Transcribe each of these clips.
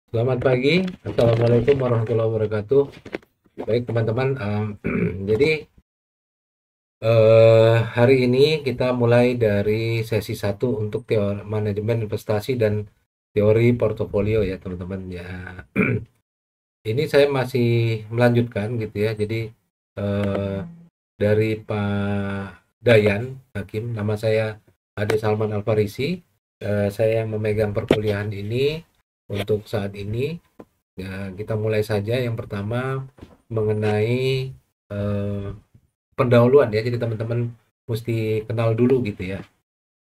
Selamat pagi, Assalamualaikum warahmatullahi wabarakatuh. Baik teman-teman, jadi hari ini kita mulai dari sesi satu untuk teori manajemen investasi dan teori portofolio ya teman-teman ya. Ini saya masih melanjutkan gitu ya. Jadi eh, dari Pak Dayan Hakim, nama saya Ade Salman Alfarisi. Saya yang memegang perkuliahan ini untuk saat ini. Ya, kita mulai saja. Yang pertama mengenai eh, pendahuluan ya. Jadi teman-teman mesti kenal dulu gitu ya.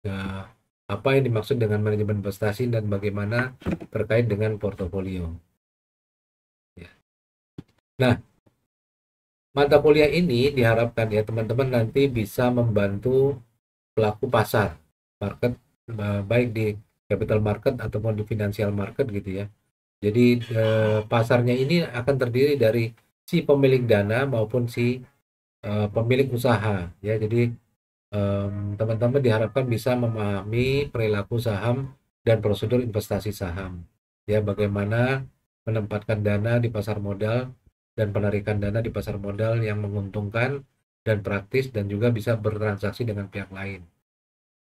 Nah, apa yang dimaksud dengan manajemen investasi dan bagaimana terkait dengan portofolio. Ya. Nah, mata kuliah ini diharapkan ya teman-teman nanti bisa membantu pelaku pasar, market, baik di capital market ataupun di financial market gitu ya. Jadi pasarnya ini akan terdiri dari si pemilik dana maupun si pemilik usaha ya. Jadi teman-teman diharapkan bisa memahami perilaku saham dan prosedur investasi saham. Ya, bagaimana menempatkan dana di pasar modal dan penarikan dana di pasar modal yang menguntungkan dan praktis dan juga bisa bertransaksi dengan pihak lain.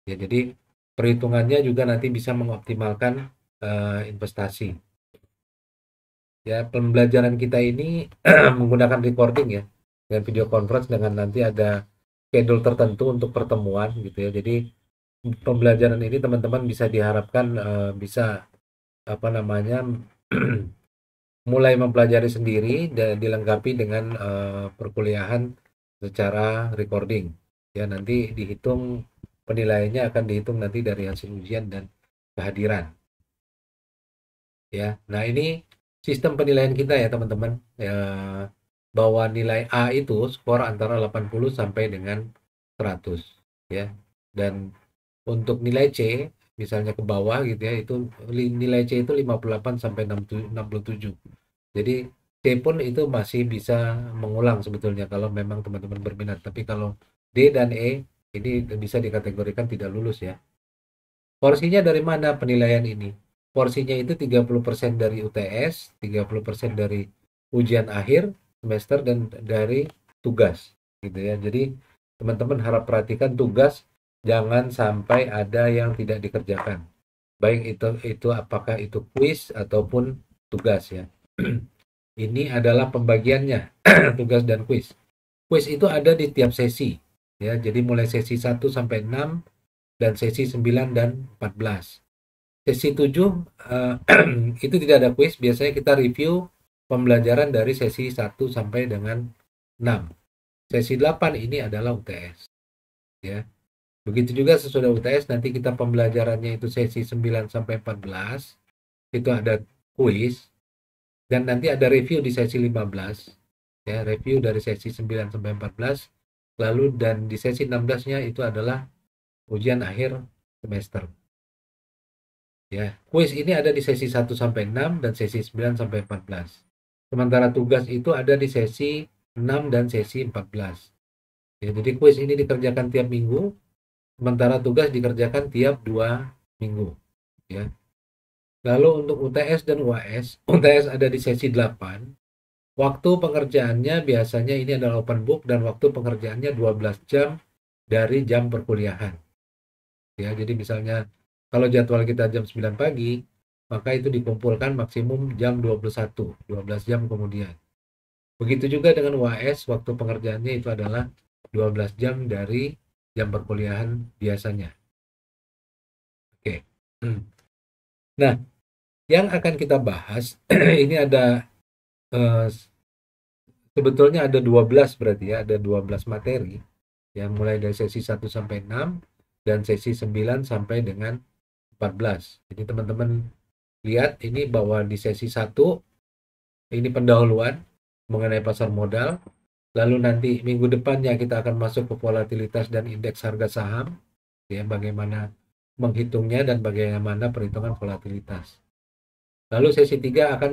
Ya, jadi perhitungannya juga nanti bisa mengoptimalkan investasi. Ya, pembelajaran kita ini menggunakan recording ya, dengan video conference dengan nanti ada schedule tertentu untuk pertemuan gitu ya. Jadi pembelajaran ini teman-teman bisa diharapkan bisa apa namanya mulai mempelajari sendiri dan dilengkapi dengan perkuliahan secara recording. Ya, nanti dihitung penilaiannya akan dihitung nanti dari hasil ujian dan kehadiran. Ya, nah ini sistem penilaian kita ya teman-teman. Ya, bahwa nilai A itu skor antara 80 sampai dengan 100 ya. Dan untuk nilai C misalnya ke bawah gitu ya, itu nilai C itu 58 sampai 67. Jadi C pun itu masih bisa mengulang sebetulnya kalau memang teman-teman berminat. Tapi kalau D dan E ini bisa dikategorikan tidak lulus ya. Porsinya dari mana penilaian ini? Porsinya itu 30% dari UTS, 30% dari ujian akhir semester dan dari tugas gitu ya. Jadi teman-teman harap perhatikan tugas jangan sampai ada yang tidak dikerjakan. Baik itu apakah itu kuis ataupun tugas ya. Ini adalah pembagiannya tugas dan kuis. Kuis itu ada di tiap sesi ya. Jadi mulai sesi 1 sampai 6 dan sesi 9 dan 14. Sesi 7 itu tidak ada kuis, biasanya kita review pembelajaran dari sesi 1 sampai dengan 6. Sesi 8 ini adalah UTS ya. Begitu juga sesudah UTS nanti kita pembelajarannya itu sesi 9 sampai 14 itu ada kuis dan nanti ada review di sesi 15 ya, review dari sesi 9 sampai 14 lalu dan di sesi 16-nya itu adalah ujian akhir semester. Ya, kuis ini ada di sesi 1 sampai 6 dan sesi 9 sampai 14. Sementara tugas itu ada di sesi 6 dan sesi 14. Ya, jadi kuis ini dikerjakan tiap minggu, sementara tugas dikerjakan tiap 2 minggu. Ya. Lalu untuk UTS dan UAS, UTS ada di sesi 8. Waktu pengerjaannya biasanya ini adalah open book dan waktu pengerjaannya 12 jam dari jam perkuliahan. Ya, jadi misalnya kalau jadwal kita jam 9 pagi, maka itu dikumpulkan maksimum jam 21, 12 jam kemudian. Begitu juga dengan UAS, waktu pengerjaannya itu adalah 12 jam dari jam perkuliahan biasanya. Oke. Nah, yang akan kita bahas ini ada eh, sebetulnya ada 12 berarti ya, ada 12 materi yang mulai dari sesi 1 sampai 6 dan sesi 9 sampai dengan 14. Jadi teman-teman lihat ini bahwa di sesi 1 ini pendahuluan mengenai pasar modal. Lalu nanti minggu depannya kita akan masuk ke volatilitas dan indeks harga saham, ya bagaimana menghitungnya dan bagaimana perhitungan volatilitas. Lalu sesi 3 akan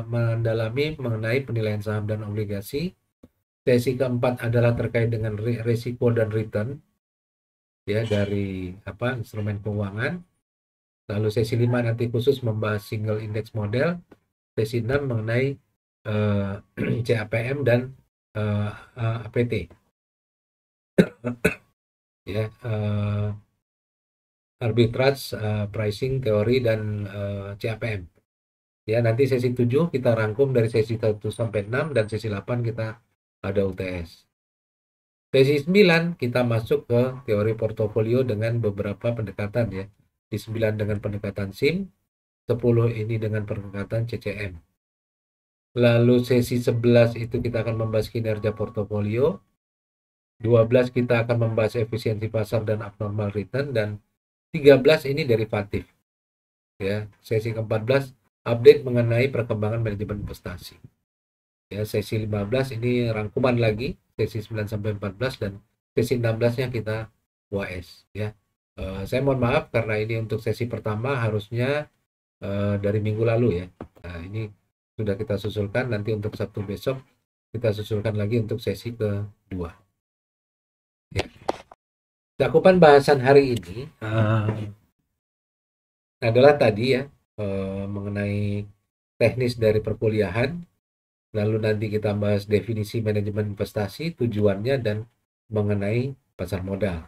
mendalami mengenai penilaian saham dan obligasi. Sesi keempat adalah terkait dengan risiko dan return ya dari instrumen keuangan. Lalu sesi 5 nanti khusus membahas single index model sesi 6 mengenai CAPM dan APT ya, arbitrage, pricing, teori, dan CAPM. Ya, nanti sesi 7 kita rangkum dari sesi 1 sampai 6 dan sesi 8 kita ada UTS. Sesi 9 kita masuk ke teori portofolio dengan beberapa pendekatan ya. Di 9 dengan pendekatan SIM, 10 ini dengan pendekatan CCM. Lalu sesi 11 itu kita akan membahas kinerja portofolio. 12 kita akan membahas efisiensi pasar dan abnormal return, dan 13 ini derivatif. Ya, sesi ke-14 update mengenai perkembangan manajemen investasi. Ya, sesi 15 ini rangkuman lagi sesi 9 sampai 14, dan sesi 16-nya kita UAS ya. Saya mohon maaf karena ini untuk sesi pertama harusnya dari minggu lalu ya. Nah, ini sudah kita susulkan, nanti untuk Sabtu besok kita susulkan lagi untuk sesi kedua. Ya. Cakupan bahasan hari ini adalah tadi ya, mengenai teknis dari perkuliahan, lalu nanti kita bahas definisi manajemen investasi, tujuannya, dan mengenai pasar modal.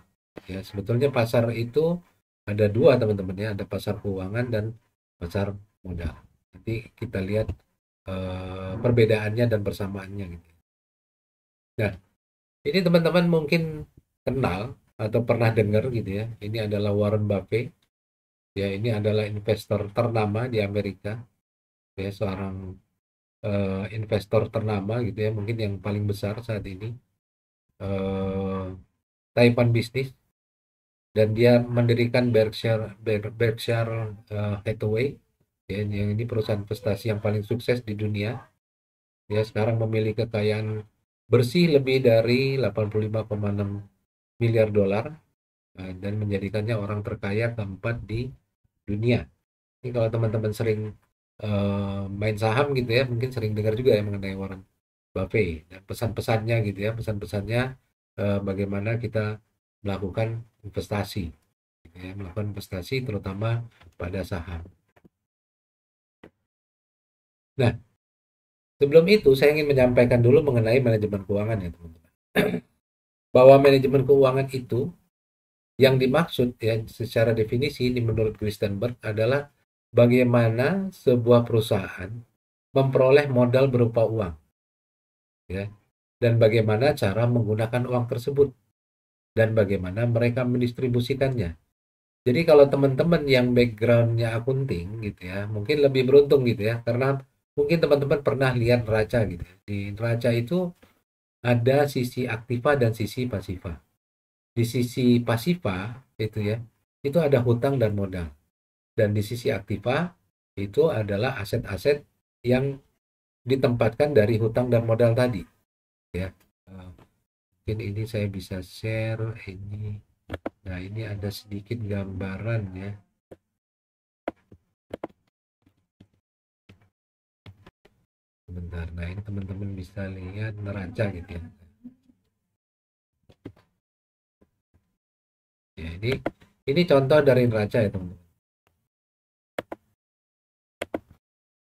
Ya, sebetulnya pasar itu ada dua teman-teman ya, ada pasar keuangan dan pasar modal. Nanti kita lihat perbedaannya dan persamaannya gitu. Nah, ini teman-teman mungkin kenal atau pernah dengar gitu ya. Ini adalah Warren Buffett. Ya, ini adalah investor ternama di Amerika. Ya, seorang investor ternama gitu ya, mungkin yang paling besar saat ini. Taipan Business, dan dia mendirikan Berkshire Hathaway. Ya, yang ini perusahaan investasi yang paling sukses di dunia. Dia sekarang memiliki kekayaan bersih lebih dari 85,6 miliar dolar, dan menjadikannya orang terkaya keempat di dunia. Ini kalau teman-teman sering main saham gitu ya, mungkin sering dengar juga ya mengenai Warren Buffett. Dan pesan-pesannya gitu ya, pesan-pesannya bagaimana kita melakukan investasi, gitu ya, melakukan investasi terutama pada saham. Nah, sebelum itu saya ingin menyampaikan dulu mengenai manajemen keuangan ya teman-teman. Bahwa manajemen keuangan itu yang dimaksud ya secara definisi ini menurut Christenberg adalah bagaimana sebuah perusahaan memperoleh modal berupa uang ya, dan bagaimana cara menggunakan uang tersebut dan bagaimana mereka mendistribusikannya. Jadi kalau teman-teman yang backgroundnya akunting gitu ya, mungkin lebih beruntung gitu ya, karena mungkin teman-teman pernah lihat neraca gitu ya. Di neraca itu ada sisi aktiva dan sisi pasiva. Di sisi pasiva itu ya, itu ada hutang dan modal. Dan di sisi aktiva itu adalah aset-aset yang ditempatkan dari hutang dan modal tadi ya. Mungkin ini saya bisa share ini. Nah, ini ada sedikit gambaran ya. Sebentar. Nah, ini teman-teman bisa lihat neraca gitu ya. Ya, ini contoh dari neraca ya, teman-teman.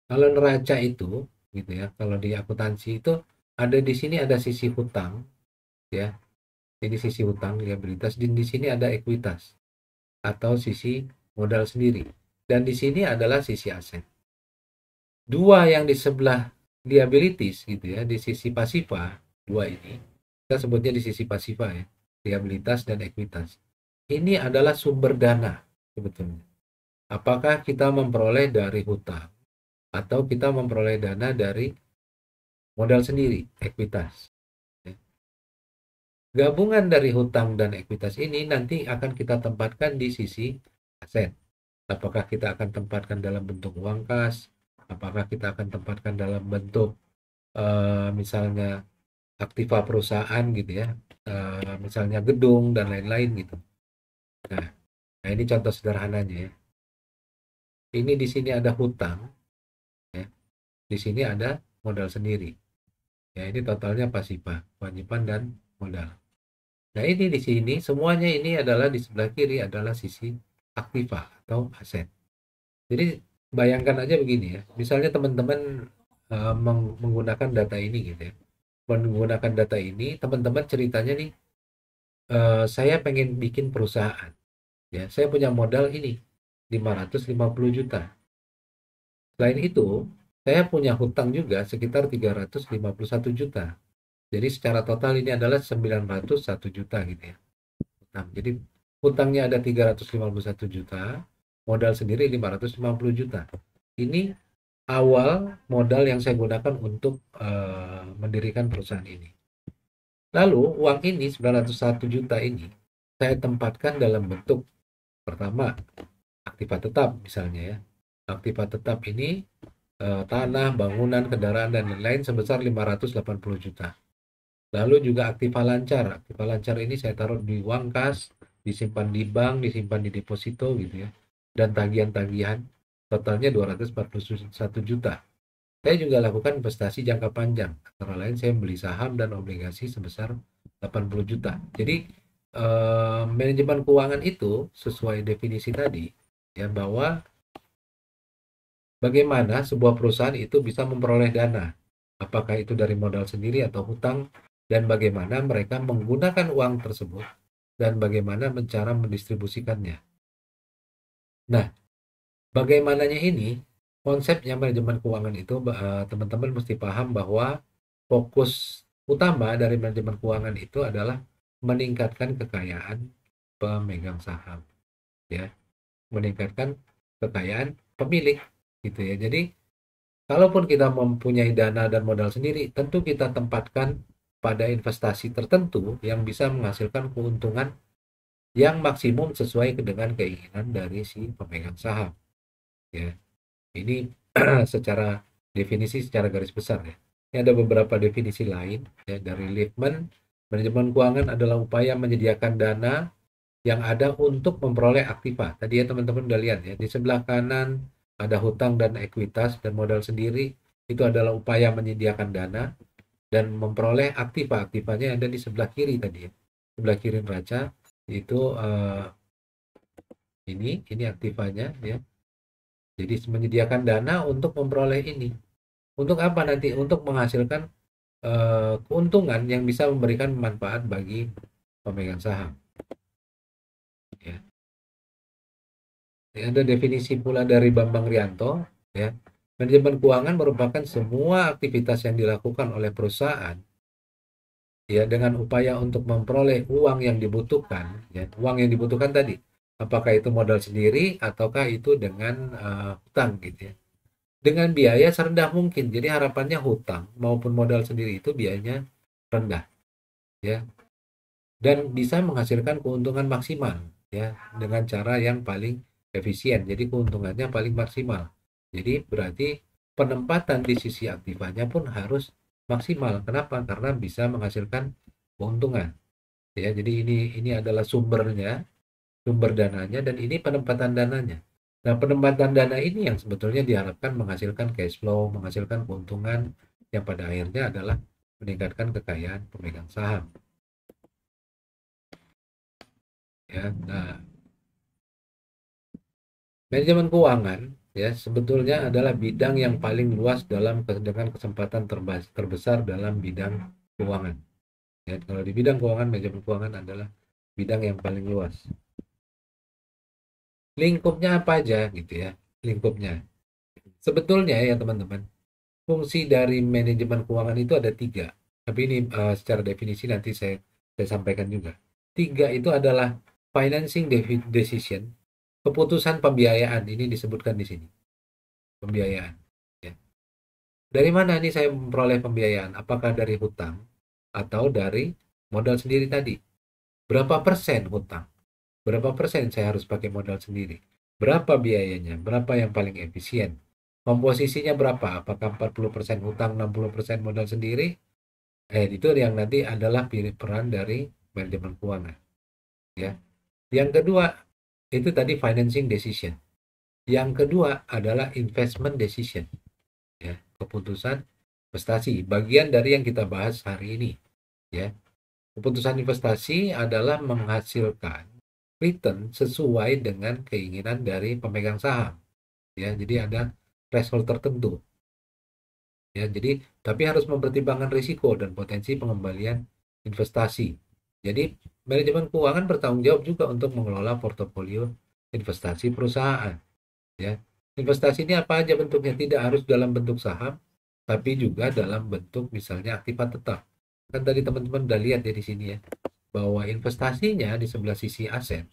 Kalau neraca itu gitu ya, kalau di akuntansi itu ada di sini ada sisi hutang ya. Ini sisi hutang liabilitas, dan di sini ada ekuitas atau sisi modal sendiri. Dan di sini adalah sisi aset. Dua yang di sebelah liabilities gitu ya, di sisi pasiva, dua ini kita sebutnya di sisi pasiva ya, liabilitas dan ekuitas. Ini adalah sumber dana sebetulnya. Apakah kita memperoleh dari hutang atau kita memperoleh dana dari modal sendiri, ekuitas. Gabungan dari hutang dan ekuitas ini nanti akan kita tempatkan di sisi aset. Apakah kita akan tempatkan dalam bentuk uang kas, apakah kita akan tempatkan dalam bentuk misalnya aktiva perusahaan gitu ya, misalnya gedung dan lain-lain gitu. Nah, ini contoh sederhananya ya. Ini di sini ada hutang, ya. Di sini ada modal sendiri. Ya, ini totalnya pasifa, kewajiban dan modal. Nah, ini di sini semuanya ini adalah di sebelah kiri adalah sisi aktiva atau aset. Jadi bayangkan aja begini ya, misalnya teman-teman menggunakan data ini gitu ya. Menggunakan data ini, teman-teman ceritanya nih, saya pengen bikin perusahaan. Ya, saya punya modal ini 550 juta. Selain itu, saya punya hutang juga sekitar 351 juta. Jadi secara total ini adalah 901 juta gitu ya. Hutang. Jadi hutangnya ada 351 juta, modal sendiri 550 juta. Ini awal modal yang saya gunakan untuk mendirikan perusahaan ini. Lalu uang ini 901 juta ini saya tempatkan dalam bentuk pertama aktiva tetap misalnya ya. Aktiva tetap ini tanah, bangunan, kendaraan dan lain-lain sebesar 580 juta. Lalu juga aktiva lancar. Aktiva lancar ini saya taruh di uang kas, disimpan di bank, disimpan di deposito gitu ya. Dan tagihan-tagihan totalnya 241 juta. Saya juga lakukan investasi jangka panjang. Antara lain saya beli saham dan obligasi sebesar 80 juta. Jadi manajemen keuangan itu sesuai definisi tadi ya, bahwa bagaimana sebuah perusahaan itu bisa memperoleh dana. Apakah itu dari modal sendiri atau hutang, dan bagaimana mereka menggunakan uang tersebut dan bagaimana cara mendistribusikannya. Nah, bagaimananya ini, konsepnya manajemen keuangan itu teman-teman mesti paham bahwa fokus utama dari manajemen keuangan itu adalah meningkatkan kekayaan pemegang saham, ya, meningkatkan kekayaan pemilik, gitu ya. Jadi, kalaupun kita mempunyai dana dan modal sendiri, tentu kita tempatkan pada investasi tertentu yang bisa menghasilkan keuntungan yang maksimum sesuai dengan keinginan dari si pemegang saham, ya. Ini secara definisi secara garis besar ya. Ini ada beberapa definisi lain ya dari Lippmann. Manajemen keuangan adalah upaya menyediakan dana yang ada untuk memperoleh aktiva. Tadi ya teman-teman udah lihat ya, di sebelah kanan ada hutang dan ekuitas dan modal sendiri. Itu adalah upaya menyediakan dana dan memperoleh aktiva. Aktivanya ada di sebelah kiri tadi ya. Sebelah kiri neraca itu ini aktivanya ya. Jadi menyediakan dana untuk memperoleh ini. Untuk apa nanti? Untuk menghasilkan keuntungan yang bisa memberikan manfaat bagi pemegang saham. Ya. Ada definisi pula dari Bambang Rianto, ya. Manajemen keuangan merupakan semua aktivitas yang dilakukan oleh perusahaan ya dengan upaya untuk memperoleh uang yang dibutuhkan, ya. Uang yang dibutuhkan tadi, apakah itu modal sendiri ataukah itu dengan hutang gitu ya. Dengan biaya serendah mungkin. Jadi harapannya hutang maupun modal sendiri itu biayanya rendah, ya. Dan bisa menghasilkan keuntungan maksimal ya dengan cara yang paling efisien. Jadi keuntungannya paling maksimal. Jadi berarti penempatan di sisi aktivanya pun harus maksimal. Kenapa? Karena bisa menghasilkan keuntungan. Ya, jadi ini adalah sumbernya, sumber dananya, dan ini penempatan dananya. Nah, penempatan dana ini yang sebetulnya diharapkan menghasilkan cash flow, menghasilkan keuntungan yang pada akhirnya adalah meningkatkan kekayaan pemegang saham. Ya, nah, manajemen keuangan ya sebetulnya adalah bidang yang paling luas dengan kesempatan terbesar dalam bidang keuangan. Ya, kalau di bidang keuangan, manajemen keuangan adalah bidang yang paling luas. Lingkupnya apa aja gitu ya? Lingkupnya. Sebetulnya ya teman-teman, fungsi dari manajemen keuangan itu ada tiga. Tapi ini secara definisi nanti saya sampaikan juga. Tiga itu adalah financing decision, keputusan pembiayaan, ini disebutkan di sini. Pembiayaan. Ya. Dari mana nih saya memperoleh pembiayaan? Apakah dari hutang atau dari modal sendiri tadi? Berapa persen hutang? Berapa persen saya harus pakai modal sendiri? Berapa biayanya? Berapa yang paling efisien? Komposisinya berapa? Apakah 40% hutang, 60% modal sendiri? Itu yang nanti adalah peran dari manajemen keuangan. Ya. Yang kedua, itu tadi financing decision. Yang kedua adalah investment decision. Ya, keputusan investasi, bagian dari yang kita bahas hari ini, ya. Keputusan investasi adalah menghasilkan return sesuai dengan keinginan dari pemegang saham. ya. Jadi ada threshold tertentu, ya. Jadi tapi harus mempertimbangkan risiko dan potensi pengembalian investasi. Jadi manajemen keuangan bertanggung jawab juga untuk mengelola portofolio investasi perusahaan, ya. Investasi ini apa aja bentuknya? Tidak harus dalam bentuk saham, tapi juga dalam bentuk misalnya aktiva tetap. Kan tadi teman-teman udah lihat ya di sini ya, bahwa investasinya di sebelah sisi aset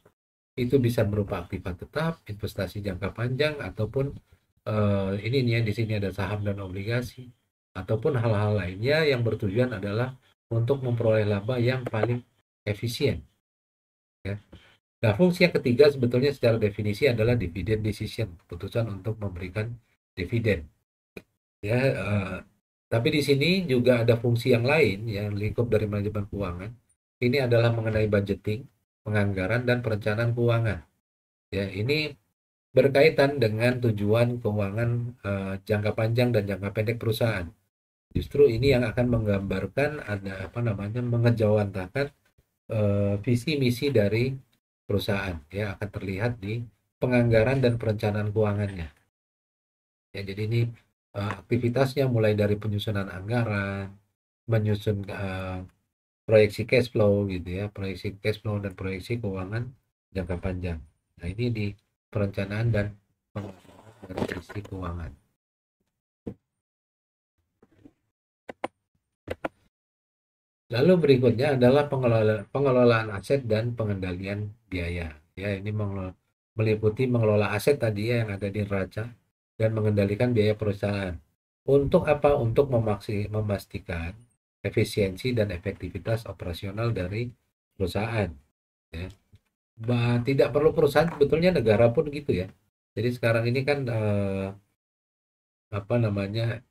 itu bisa berupa aktiva tetap, investasi jangka panjang, ataupun ini nih ya, di sini ada saham dan obligasi, ataupun hal-hal lainnya yang bertujuan adalah untuk memperoleh laba yang paling efisien, ya. Nah, fungsi yang ketiga sebetulnya secara definisi adalah dividend decision, keputusan untuk memberikan dividen, ya. Tapi di sini juga ada fungsi yang lain yang lingkup dari manajemen keuangan. Ini adalah mengenai budgeting, penganggaran, dan perencanaan keuangan. Ya, ini berkaitan dengan tujuan keuangan jangka panjang dan jangka pendek perusahaan. Justru ini yang akan menggambarkan ada apa namanya mengejawantahkan visi misi dari perusahaan, ya, akan terlihat di penganggaran dan perencanaan keuangannya. Ya, jadi ini aktivitasnya mulai dari penyusunan anggaran, menyusun proyeksi cash flow gitu ya, proyeksi cash flow dan proyeksi keuangan jangka panjang. Nah, ini di perencanaan dan pengelolaan dari sisi keuangan. Lalu berikutnya adalah pengelolaan aset dan pengendalian biaya. Ya, ini meliputi mengelola aset tadi ya yang ada di neraca dan mengendalikan biaya perusahaan. Untuk apa? Untuk memastikan efisiensi dan efektivitas operasional dari perusahaan. Ya. Tidak perlu perusahaan, sebetulnya negara pun gitu ya. Jadi sekarang ini kan apa namanya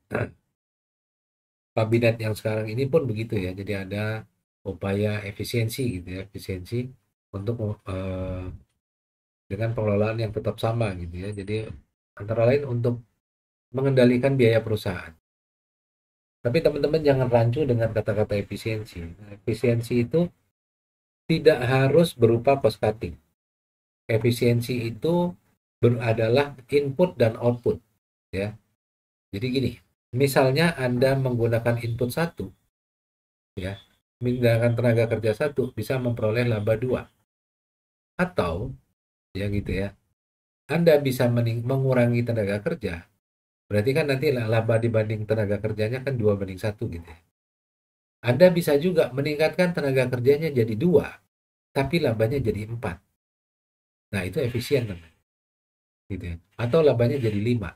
kabinet yang sekarang ini pun begitu ya. Jadi ada upaya efisiensi gitu ya, efisiensi untuk dengan pengelolaan yang tetap sama gitu ya. Jadi antara lain untuk mengendalikan biaya perusahaan. Tapi teman-teman jangan rancu dengan kata-kata efisiensi. Efisiensi itu tidak harus berupa cost cutting. Efisiensi itu adalah input dan output, ya. Jadi gini, misalnya Anda menggunakan input satu, ya, menggunakan tenaga kerja satu bisa memperoleh laba dua, atau ya gitu ya, Anda bisa mengurangi tenaga kerja, berarti kan nanti laba dibanding tenaga kerjanya kan 2 banding 1 gitu ya. Anda bisa juga meningkatkan tenaga kerjanya jadi 2, tapi labanya jadi 4. Nah, itu efisien namanya, gitu ya. Atau labanya jadi 5,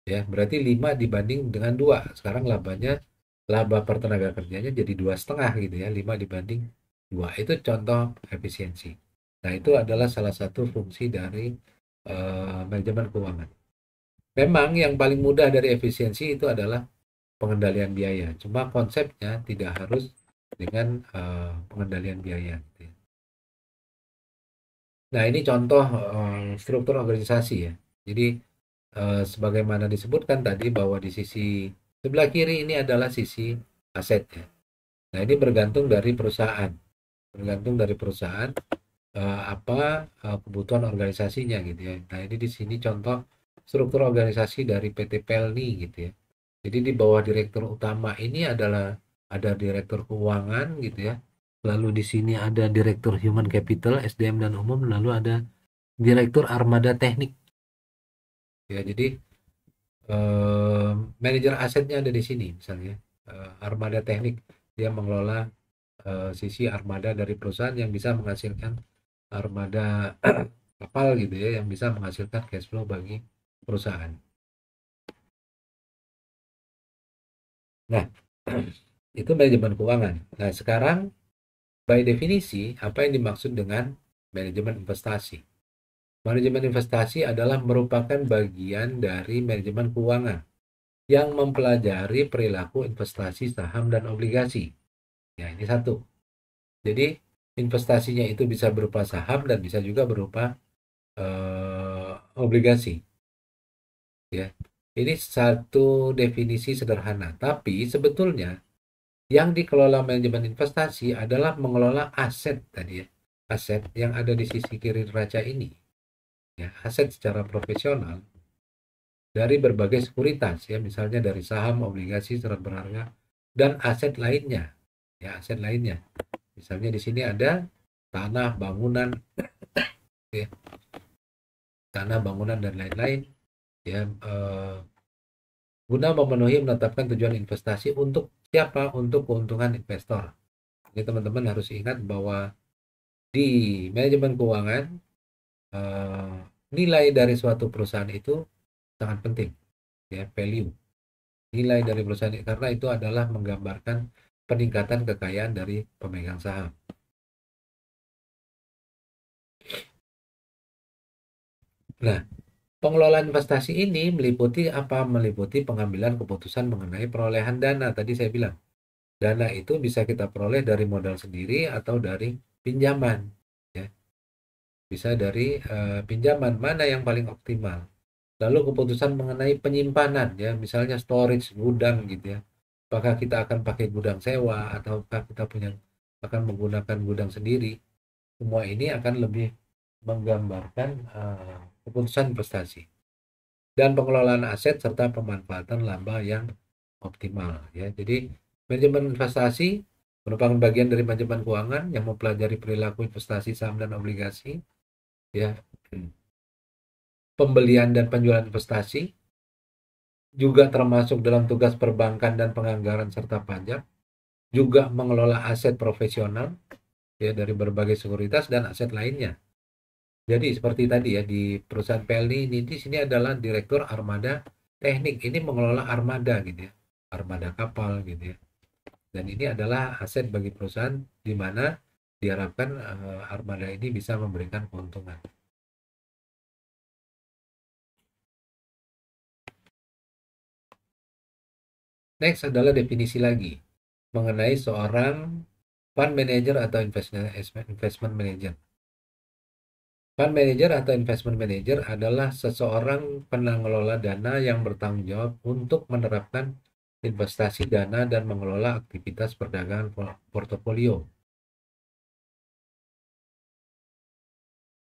ya. Berarti 5 dibanding dengan 2. Sekarang laba per tenaga kerjanya jadi 2,5 gitu ya, 5 dibanding 2. Itu contoh efisiensi. Nah, itu adalah salah satu fungsi dari manajemen keuangan. Memang yang paling mudah dari efisiensi itu adalah pengendalian biaya. Cuma konsepnya tidak harus dengan pengendalian biaya, gitu ya. Nah, ini contoh struktur organisasi ya. Jadi sebagaimana disebutkan tadi bahwa di sisi sebelah kiri ini adalah sisi aset ya. Nah, ini bergantung dari perusahaan. Bergantung dari perusahaan apa kebutuhan organisasinya gitu ya. Nah, ini di sini contoh struktur organisasi dari PT Pelni gitu ya. Jadi di bawah direktur utama ini adalah ada direktur keuangan gitu ya. Lalu di sini ada direktur human capital, SDM dan umum, lalu ada direktur armada teknik. Ya, jadi manajer asetnya ada di sini misalnya. Armada teknik, dia mengelola sisi armada dari perusahaan yang bisa menghasilkan armada kapal gitu ya, yang bisa menghasilkan cash flow bagi perusahaan. Nah, itu manajemen keuangan. Nah, sekarang by definisi apa yang dimaksud dengan manajemen investasi? Manajemen investasi adalah merupakan bagian dari manajemen keuangan yang mempelajari perilaku investasi saham dan obligasi. Ya, ini satu. Jadi investasinya itu bisa berupa saham dan bisa juga berupa obligasi. Ya, ini satu definisi sederhana. Tapi sebetulnya yang dikelola manajemen investasi adalah mengelola aset tadi ya, aset yang ada di sisi kiri neraca ini. Ya, aset secara profesional dari berbagai sekuritas ya, misalnya dari saham, obligasi, surat berharga dan aset lainnya. Ya, aset lainnya. Misalnya di sini ada tanah, bangunan, ya, tanah, bangunan dan lain-lain ya, guna memenuhi menetapkan tujuan investasi untuk siapa? Untuk keuntungan investor. Jadi teman-teman harus ingat bahwa di manajemen keuangan eh, nilai dari suatu perusahaan itu sangat penting ya, value. Nilai dari perusahaan karena itu adalah menggambarkan peningkatan kekayaan dari pemegang saham. Nah, pengelolaan investasi ini meliputi apa? Meliputi pengambilan keputusan mengenai perolehan dana. Tadi saya bilang, dana itu bisa kita peroleh dari modal sendiri atau dari pinjaman. Ya, bisa dari pinjaman mana yang paling optimal. Lalu keputusan mengenai penyimpanan, ya, misalnya storage gudang gitu ya. Apakah kita akan pakai gudang sewa ataukah kita akan menggunakan gudang sendiri? Semua ini akan lebih menggambarkan keputusan investasi dan pengelolaan aset serta pemanfaatan laba yang optimal ya. Jadi manajemen investasi merupakan bagian dari manajemen keuangan yang mempelajari perilaku investasi saham dan obligasi ya. Pembelian dan penjualan investasi juga termasuk dalam tugas perbankan dan penganggaran serta pajak, juga mengelola aset profesional ya dari berbagai sekuritas dan aset lainnya. Jadi seperti tadi ya di perusahaan PLN ini di sini adalah direktur armada teknik, ini mengelola armada gitu ya, armada kapal gitu ya. Dan ini adalah aset bagi perusahaan di mana diharapkan armada ini bisa memberikan keuntungan. Next adalah definisi lagi mengenai seorang fund manager atau investment manager. Fund manager atau investment manager adalah seseorang pengelola dana yang bertanggung jawab untuk menerapkan investasi dana dan mengelola aktivitas perdagangan portofolio.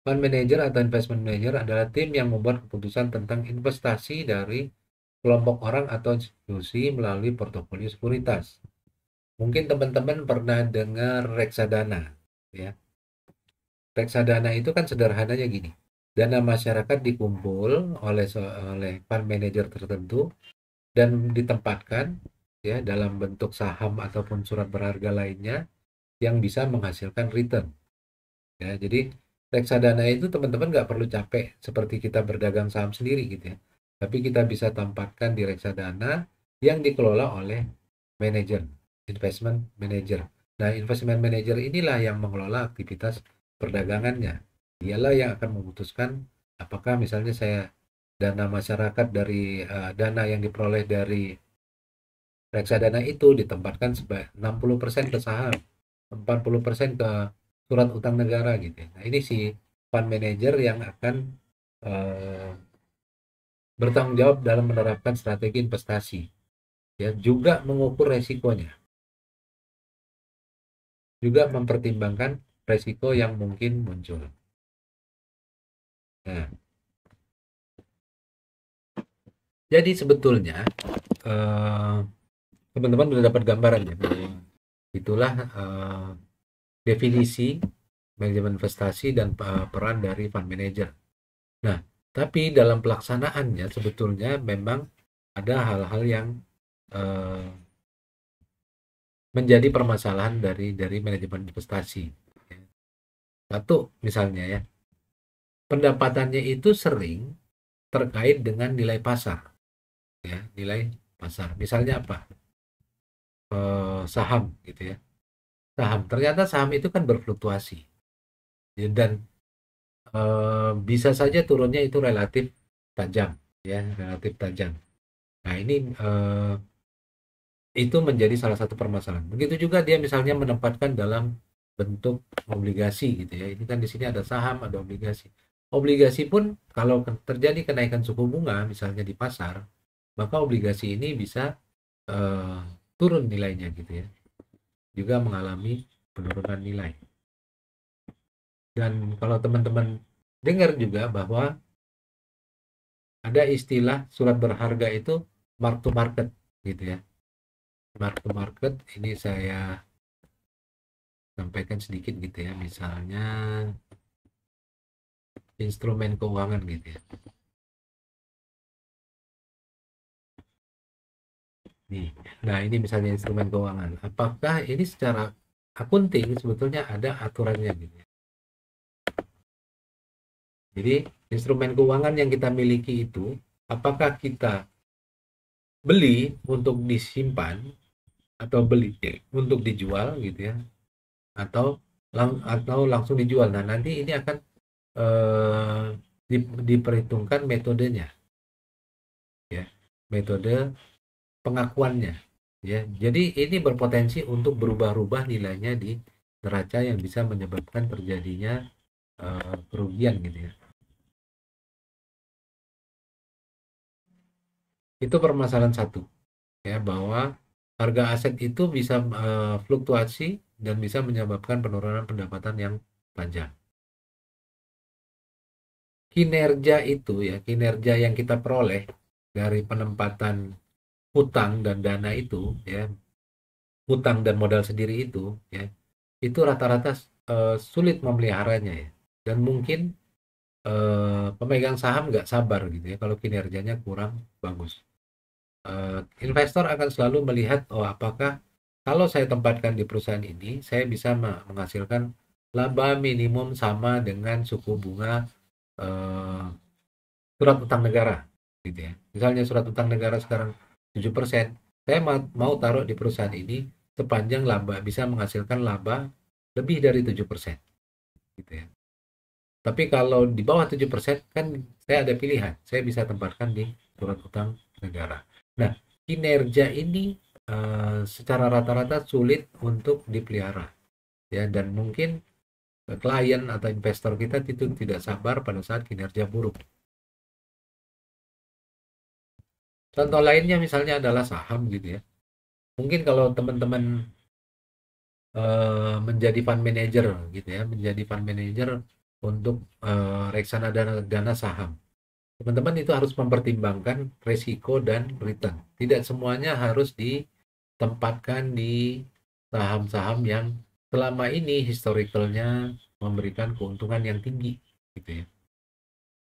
Fund manager atau investment manager adalah tim yang membuat keputusan tentang investasi dari kelompok orang atau institusi melalui portofolio sekuritas. Mungkin teman-teman pernah dengar reksadana, ya. Reksadana itu kan sederhananya gini. Dana masyarakat dikumpul oleh fund manager tertentu dan ditempatkan ya dalam bentuk saham ataupun surat berharga lainnya yang bisa menghasilkan return. Ya, jadi reksadana itu teman-teman nggak perlu capek seperti kita berdagang saham sendiri gitu ya. Tapi kita bisa tempatkan di reksadana yang dikelola oleh manajer, investment manager. Nah, investment manager inilah yang mengelola aktivitas perdagangannya. Dialah yang akan memutuskan apakah misalnya saya dana masyarakat dari dana yang diperoleh dari reksadana itu ditempatkan sebanyak 60% ke saham, 40% ke surat utang negara gitu ya. Nah, ini si fund manager yang akan eh, bertanggung jawab dalam menerapkan strategi investasi ya, juga mengukur resikonya, juga mempertimbangkan resiko yang mungkin muncul. Nah, jadi sebetulnya eh, teman-teman sudah dapat gambaran ya bahwa itulah definisi manajemen investasi dan peran dari fund manager. Nah, tapi dalam pelaksanaannya sebetulnya memang ada hal-hal yang eh, menjadi permasalahan dari manajemen investasi. Satu, misalnya ya, pendapatannya itu sering terkait dengan nilai pasar, ya, nilai pasar. Misalnya apa? Saham, gitu ya. Saham, ternyata saham itu kan berfluktuasi, ya, dan bisa saja turunnya itu relatif tajam, ya, relatif tajam. Nah, ini itu menjadi salah satu permasalahan. Begitu juga dia misalnya menempatkan dalam bentuk obligasi gitu ya. Ini kan di sini ada saham, ada obligasi. Obligasi pun kalau terjadi kenaikan suku bunga misalnya di pasar, maka obligasi ini bisa eh, turun nilainya gitu ya. Juga mengalami penurunan nilai. Dan kalau teman-teman dengar juga bahwa ada istilah surat berharga itu mark to market gitu ya. Mark to market ini saya sampaikan sedikit gitu ya. Misalnya instrumen keuangan gitu ya. Nih. Nah, ini misalnya instrumen keuangan. Apakah ini secara akunting sebetulnya ada aturannya gitu ya. Jadi, instrumen keuangan yang kita miliki itu apakah kita beli untuk disimpan atau beli untuk dijual gitu ya, atau atau langsung dijual. Nah, nanti ini akan eh, diperhitungkan metodenya ya, metode pengakuannya ya. Jadi ini berpotensi untuk berubah-ubah nilainya di neraca yang bisa menyebabkan terjadinya kerugian gitu ya. Itu permasalahan satu ya, bahwa harga aset itu bisa fluktuasi dan bisa menyebabkan penurunan pendapatan yang panjang. Kinerja itu ya, kinerja yang kita peroleh dari penempatan hutang dan dana itu ya, hutang dan modal sendiri ya, itu rata-rata sulit memeliharanya ya. Dan mungkin pemegang saham nggak sabar gitu ya kalau kinerjanya kurang bagus. Investor akan selalu melihat, oh apakah kalau saya tempatkan di perusahaan ini, saya bisa menghasilkan laba minimum sama dengan suku bunga eh, surat utang negara, gitu ya. Misalnya surat utang negara sekarang 7%, saya mau taruh di perusahaan ini sepanjang laba bisa menghasilkan laba lebih dari 7%, gitu ya. Tapi kalau di bawah 7% kan saya ada pilihan, saya bisa tempatkan di surat utang negara. Nah, kinerja ini secara rata-rata sulit untuk dipelihara ya, dan mungkin klien atau investor kita itu tidak sabar pada saat kinerja buruk. Contoh lainnya misalnya adalah saham gitu ya. Mungkin kalau teman-teman menjadi fund manager gitu ya, menjadi fund manager untuk reksadana dana saham. Teman-teman itu harus mempertimbangkan risiko dan return. Tidak semuanya harus ditempatkan di saham-saham yang selama ini historicalnya memberikan keuntungan yang tinggi gitu ya.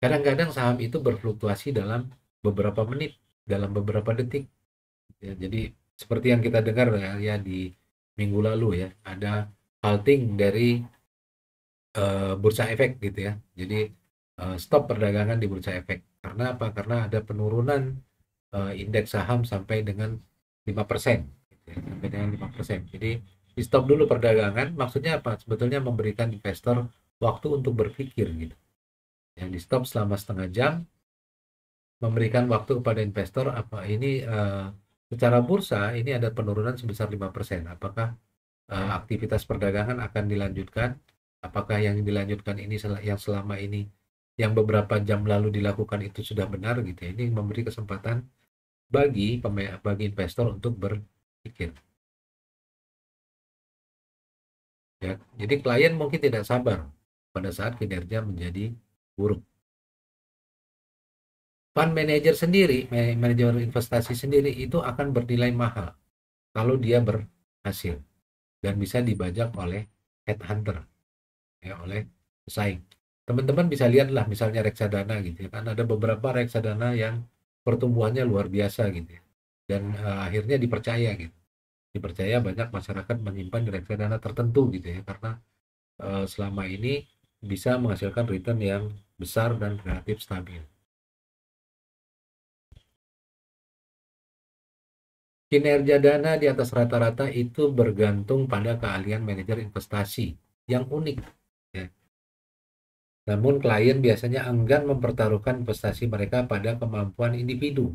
Kadang-kadang saham itu berfluktuasi dalam beberapa menit, dalam beberapa detik ya. Jadi seperti yang kita dengar ya di minggu lalu ya, ada halting dari bursa efek gitu ya. Jadi stop perdagangan di bursa efek. Karena apa? Karena ada penurunan indeks saham sampai dengan 5%. Gitu ya, sampai dengan 5%. Jadi di stop dulu perdagangan, maksudnya apa? Sebetulnya memberikan investor waktu untuk berpikir gitu. Yang di stop selama setengah jam, memberikan waktu kepada investor apa ini secara bursa ini ada penurunan sebesar 5%. Apakah aktivitas perdagangan akan dilanjutkan? Apakah yang dilanjutkan ini yang selama ini yang beberapa jam lalu dilakukan itu sudah benar gitu ya. Ini memberi kesempatan bagi investor untuk berpikir ya. Jadi klien mungkin tidak sabar pada saat kinerja menjadi buruk. Fund manager sendiri, manajer investasi sendiri itu akan bernilai mahal kalau dia berhasil dan bisa dibajak oleh headhunter ya, oleh pesaing. Teman-teman bisa lihatlah misalnya reksadana gitu ya, kan ada beberapa reksadana yang pertumbuhannya luar biasa gitu ya, dan akhirnya dipercaya gitu, dipercaya banyak masyarakat menyimpan di reksadana tertentu gitu ya, karena selama ini bisa menghasilkan return yang besar dan relatif stabil. Kinerja dana di atas rata-rata itu bergantung pada keahlian manajer investasi yang unik ya. Namun klien biasanya enggan mempertaruhkan investasi mereka pada kemampuan individu.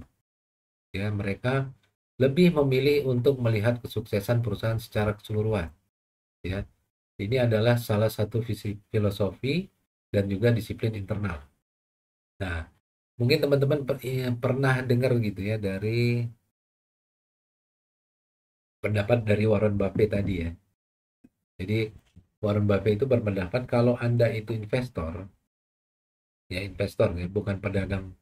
Ya, mereka lebih memilih untuk melihat kesuksesan perusahaan secara keseluruhan. Ya, ini adalah salah satu visi filosofi dan juga disiplin internal. Nah, mungkin teman-teman pernah dengar gitu ya dari pendapat dari Warren Buffett tadi ya. Jadi Warren Buffett itu berpendapat kalau Anda itu investor, ya investor ya, bukan pedagang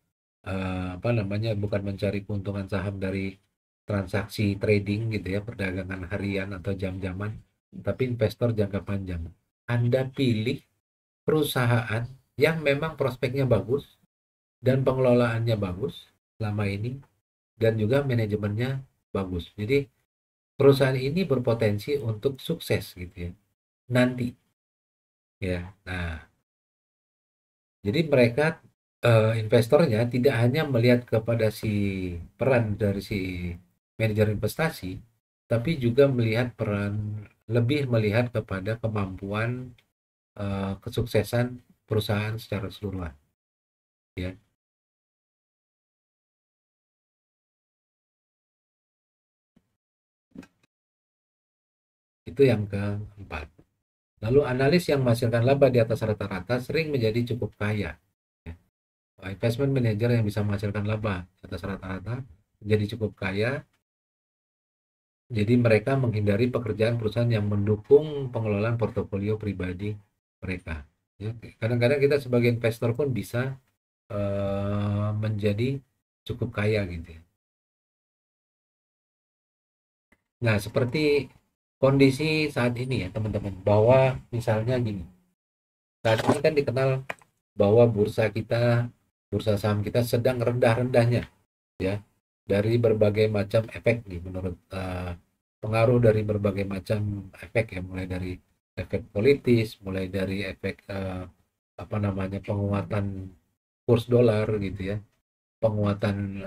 apa namanya, bukan mencari keuntungan saham dari transaksi trading gitu ya, perdagangan harian atau jam-jaman, tapi investor jangka panjang. Anda pilih perusahaan yang memang prospeknya bagus dan pengelolaannya bagus selama ini, dan juga manajemennya bagus. Jadi perusahaan ini berpotensi untuk sukses gitu ya nanti ya. Nah, jadi mereka, investornya tidak hanya melihat kepada si peran dari si manajer investasi, tapi juga melihat peran, lebih melihat kepada kemampuan, kesuksesan perusahaan secara keseluruhan ya. Itu yang keempat. Lalu analis yang menghasilkan laba di atas rata-rata sering menjadi cukup kaya ya. Investment manager yang bisa menghasilkan laba di atas rata-rata menjadi cukup kaya. Jadi mereka menghindari pekerjaan perusahaan yang mendukung pengelolaan portofolio pribadi mereka. Ya, kadang-kadang kita sebagai investor pun bisa menjadi cukup kaya gitu ya. Nah, seperti kondisi saat ini ya teman-teman, bahwa misalnya gini, saat ini kan dikenal bahwa bursa kita, bursa saham kita sedang rendah-rendahnya ya, dari berbagai macam efek nih, menurut pengaruh dari berbagai macam efek ya, mulai dari efek politis, mulai dari efek apa namanya, penguatan kurs dolar gitu ya, penguatan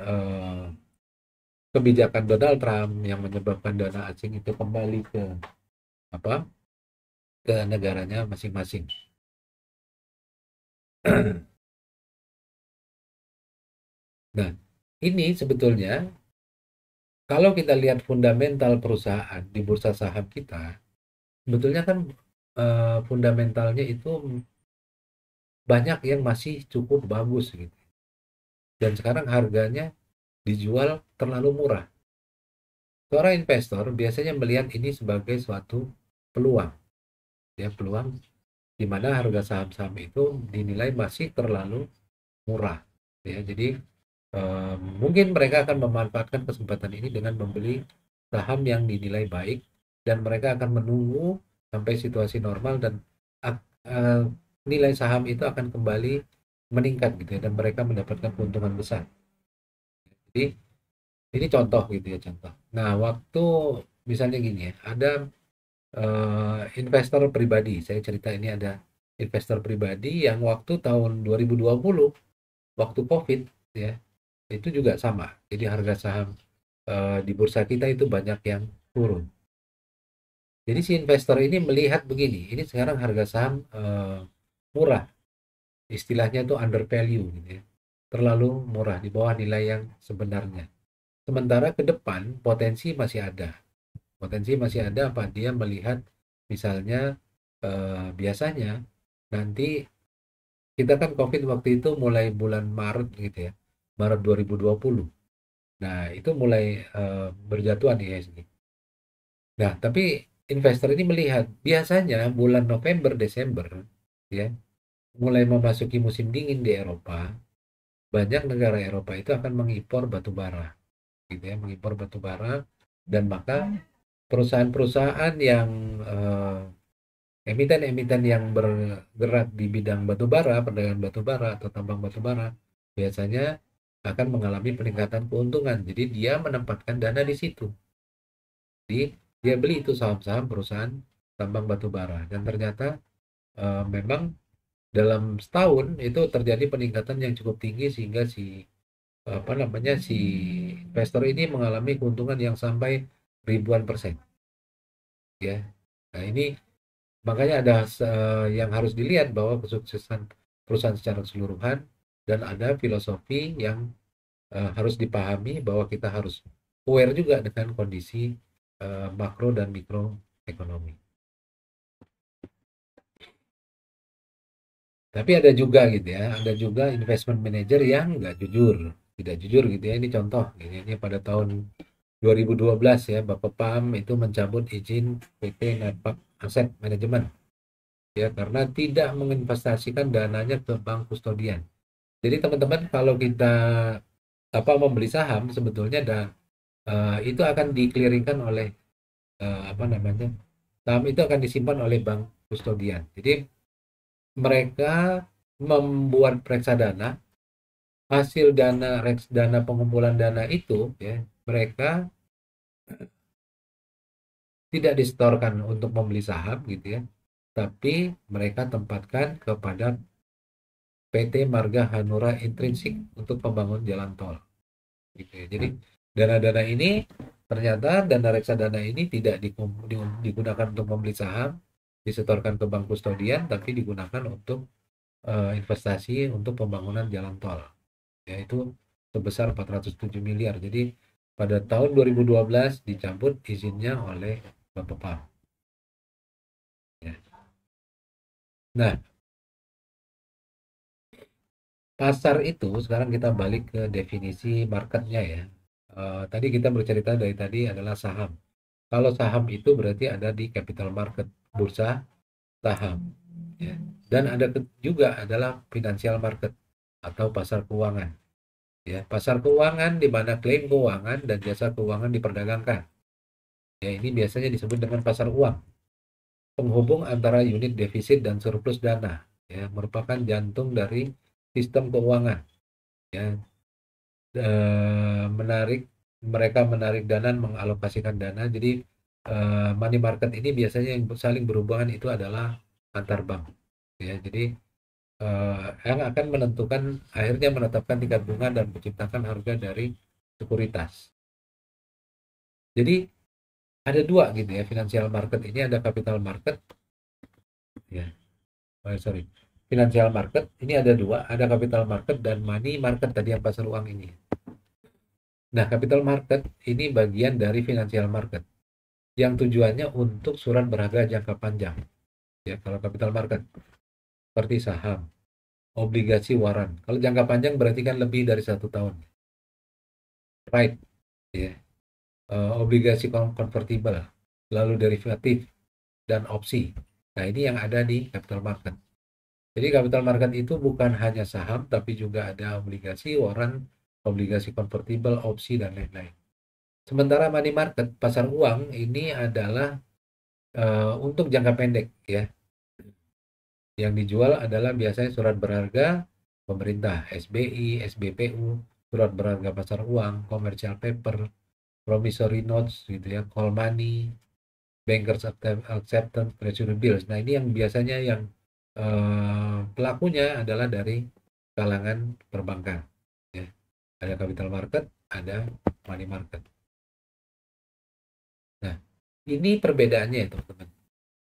kebijakan Donald Trump yang menyebabkan dana asing itu kembali ke apa, ke negaranya masing-masing. Nah, ini sebetulnya kalau kita lihat fundamental perusahaan di bursa saham kita, sebetulnya kan fundamentalnya itu banyak yang masih cukup bagus gitu. Dan sekarang harganya dijual terlalu murah. Seorang investor biasanya melihat ini sebagai suatu peluang, ya, peluang di mana harga saham-saham itu dinilai masih terlalu murah, ya. Jadi mungkin mereka akan memanfaatkan kesempatan ini dengan membeli saham yang dinilai baik, dan mereka akan menunggu sampai situasi normal, dan uh, nilai saham itu akan kembali meningkat gitu ya, dan mereka mendapatkan keuntungan besar. Jadi ini contoh gitu ya, contoh. Nah, waktu misalnya gini ya, ada investor pribadi, saya cerita ini, ada investor pribadi yang waktu tahun 2020, waktu COVID ya, itu juga sama. Jadi harga saham di bursa kita itu banyak yang turun. Jadi si investor ini melihat begini, ini sekarang harga saham murah, istilahnya itu under value gitu ya, terlalu murah, di bawah nilai yang sebenarnya. Sementara ke depan potensi masih ada. Potensi masih ada apa? Dia melihat misalnya biasanya nanti, kita kan COVID waktu itu mulai bulan Maret gitu ya. Maret 2020. Nah, itu mulai berjatuhan IHSG. Nah, tapi investor ini melihat biasanya bulan November Desember ya, mulai memasuki musim dingin di Eropa, banyak negara Eropa itu akan mengimpor batu bara gitu ya, mengimpor batu bara, dan maka perusahaan-perusahaan yang emiten-emiten yang bergerak di bidang batu bara, perdagangan batu bara atau tambang batu bara, biasanya akan mengalami peningkatan keuntungan. Jadi dia menempatkan dana di situ. Jadi dia beli itu saham-saham perusahaan tambang batu bara, dan ternyata memang dalam setahun itu terjadi peningkatan yang cukup tinggi, sehingga si apa namanya, si investor ini mengalami keuntungan yang sampai ribuan persen ya. Nah, ini makanya ada yang harus dilihat, bahwa kesuksesan perusahaan secara keseluruhan, dan ada filosofi yang harus dipahami, bahwa kita harus aware juga dengan kondisi makro dan mikro ekonomi. Tapi ada juga gitu ya, ada juga investment manager yang nggak jujur, tidak jujur gitu ya. Ini contoh, ini pada tahun 2012 ya, Bapak Pam itu mencabut izin PT Napak Aset Manajemen ya, karena tidak menginvestasikan dananya ke bank kustodian. Jadi teman-teman kalau kita membeli saham sebetulnya itu akan dikliringkan oleh apa namanya, saham itu akan disimpan oleh bank kustodian. Jadi mereka membuat reksadana, hasil dana pengumpulan dana itu ya mereka tidak disetorkan untuk membeli saham gitu ya, tapi mereka tempatkan kepada PT Marga Hanura Intrinsik untuk pembangun jalan tol gitu ya. Jadi dana-dana ini ternyata dana reksadana ini tidak digunakan untuk membeli saham, disetorkan ke bank kustodian, tapi digunakan untuk investasi untuk pembangunan jalan tol, yaitu sebesar 407 miliar. Jadi pada tahun 2012 dicabut izinnya oleh Bapepam. Ya. Nah, pasar itu sekarang kita balik ke definisi marketnya ya. Tadi kita bercerita dari tadi adalah saham. Kalau saham itu berarti ada di capital market, bursa saham. Ya. Dan ada juga adalah financial market atau pasar keuangan. Ya, pasar keuangan di mana klaim keuangan dan jasa keuangan diperdagangkan. Ya, ini biasanya disebut dengan pasar uang. Penghubung antara unit defisit dan surplus dana. Ya, merupakan jantung dari sistem keuangan. Ya, menarik mereka menarik dana, mengalokasikan dana. Jadi money market ini biasanya yang saling berhubungan itu adalah antar bank. Ya, jadi yang akan menentukan akhirnya menetapkan tingkat bunga dan menciptakan harga dari sekuritas. Jadi ada dua gitu ya, financial market ini ada capital market ya. Sorry. Financial market ini ada dua, ada capital market dan money market tadi yang pasar uang ini. Nah, capital market ini bagian dari financial market yang tujuannya untuk surat berharga jangka panjang. Ya, kalau capital market seperti saham, obligasi waran. Kalau jangka panjang berarti kan lebih dari 1 tahun. Right, ya. Obligasi konvertibel, lalu derivatif dan opsi. Nah, ini yang ada di capital market. Jadi capital market itu bukan hanya saham, tapi juga ada obligasi waran, obligasi konvertibel, opsi dan lain-lain. Sementara money market, pasar uang ini adalah untuk jangka pendek ya. Yang dijual adalah biasanya surat berharga pemerintah, SBI, SBPU, surat berharga pasar uang, commercial paper, promissory notes gitu ya, call money, bankers acceptance, treasury bills. Nah, ini yang biasanya yang pelakunya adalah dari kalangan perbankan ya. Ada capital market, ada money market. Nah, ini perbedaannya ya teman-teman.